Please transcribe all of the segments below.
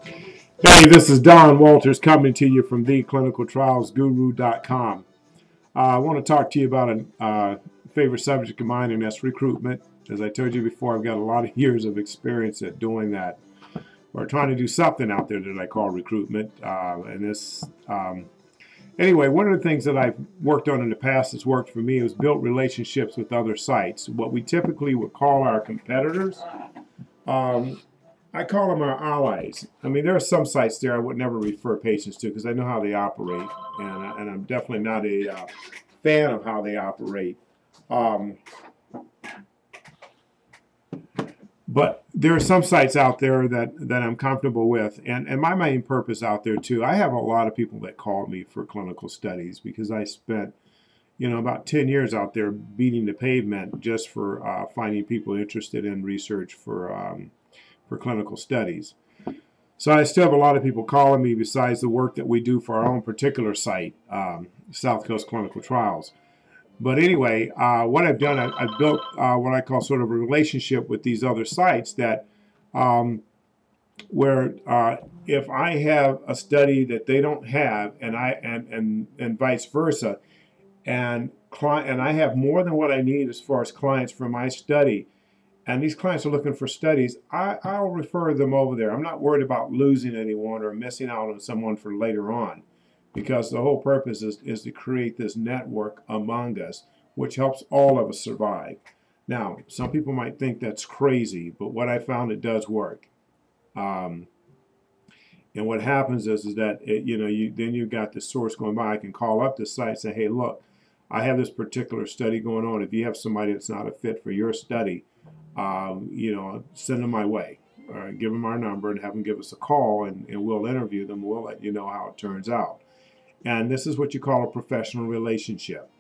Hey, this is Don Walters coming to you from theclinicaltrialsguru.com. I want to talk to you about a favorite subject of mine, and that's recruitment. As I told you before, I've got a lot of years of experience at doing that. We're trying to do something out there that I call recruitment. Anyway, one of the things that I've worked on in the past that's worked for me is built relationships with other sites. What we typically would call our competitors. I call them our allies. I mean, there are some sites there I would never refer patients to because I know how they operate, and I'm definitely not a fan of how they operate. But there are some sites out there that I'm comfortable with, and my main purpose out there too. I have a lot of people that call me for clinical studies because I spent, about 10 years out there beating the pavement just for finding people interested in research for clinical studies. So I still have a lot of people calling me besides the work that we do for our own particular site, South Coast Clinical Trials. But anyway, what I've done, I've built what I call sort of a relationship with these other sites that where if I have a study that they don't have, and vice versa, and I have more than what I need as far as clients for my study, and these clients are looking for studies, I'll refer them over there. I'm not worried about losing anyone or missing out on someone for later on, because the whole purpose is to create this network among us, which helps all of us survive. Now, some people might think that's crazy, but what I found, it does work. And what happens is that then you've got the source going by. I can call up the site and say, hey, look, I have this particular study going on. If you have somebody that's not a fit for your study, send them my way. Give them our number and have them give us a call, and we'll interview them. We'll let you know how it turns out. And this is what you call a professional relationship.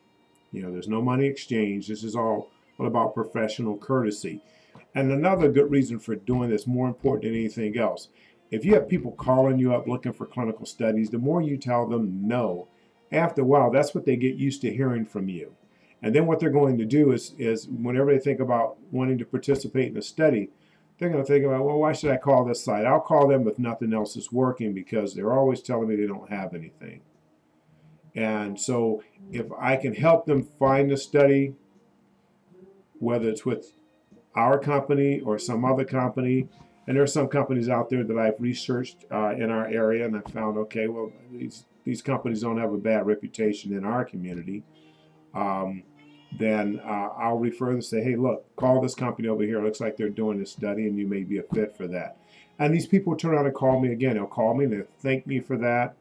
There's no money exchange. This is all about professional courtesy. And another good reason for doing this, more important than anything else, if you have people calling you up looking for clinical studies, the more you tell them no, after a while, that's what they get used to hearing from you. And then what they're going to do is whenever they think about wanting to participate in a study, they're going to think about, well, why should I call this site? I'll call them if nothing else is working, because they're always telling me they don't have anything. And so if I can help them find a study, whether it's with our company or some other company, and there are some companies out there that I've researched in our area, and I found, okay, well, these companies don't have a bad reputation in our community. Then I'll refer them and say, hey, look, call this company over here. It looks like they're doing this study, and you may be a fit for that. And these people turn around and call me again. They'll call me and they'll thank me for that.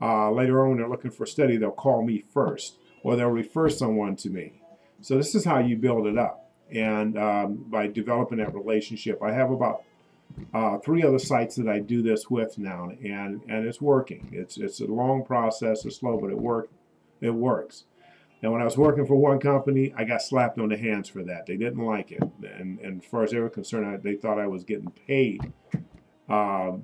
Later on, when they're looking for a study, they'll call me first, or they'll refer someone to me. So this is how you build it up. And by developing that relationship, I have about 3 other sites that I do this with now, and it's working. It's a long process. It's slow, but it works. Now, when I was working for one company, I got slapped on the hands for that. They didn't like it. And as far as they were concerned, they thought I was getting paid to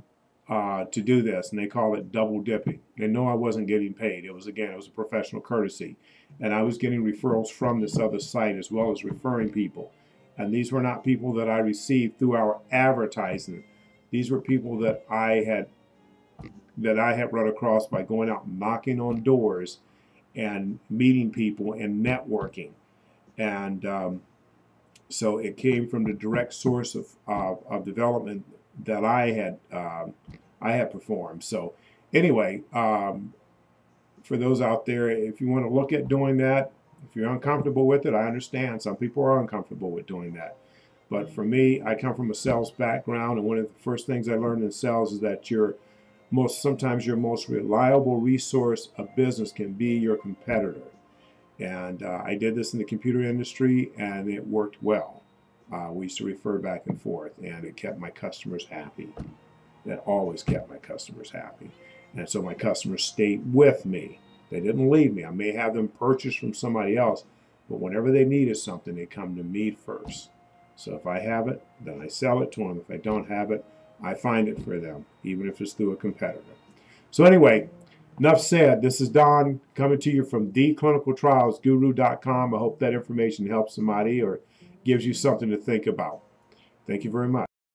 do this, and they call it double dipping. They know I wasn't getting paid. It was a professional courtesy. And I was getting referrals from this other site as well as referring people. And these were not people that I received through our advertising. These were people that I had run across by going out and knocking on doors and meeting people and networking. And so it came from the direct source of development that I had performed. So anyway, for those out there, if you want to look at doing that, if you're uncomfortable with it, I understand. Some people are uncomfortable with doing that. But for me, I come from a sales background, and one of the first things I learned in sales is that sometimes your most reliable resource of business can be your competitor. And I did this in the computer industry, and it worked well. We used to refer back and forth, and it kept my customers happy. That always kept my customers happy. And so my customers stayed with me. They didn't leave me. I may have them purchase from somebody else, but whenever they needed something, they come to me first. So if I have it, then I sell it to them. If I don't have it, I find it for them, even if it's through a competitor. So anyway, enough said. This is Don coming to you from theclinicaltrialsguru.com. I hope that information helps somebody or gives you something to think about. Thank you very much.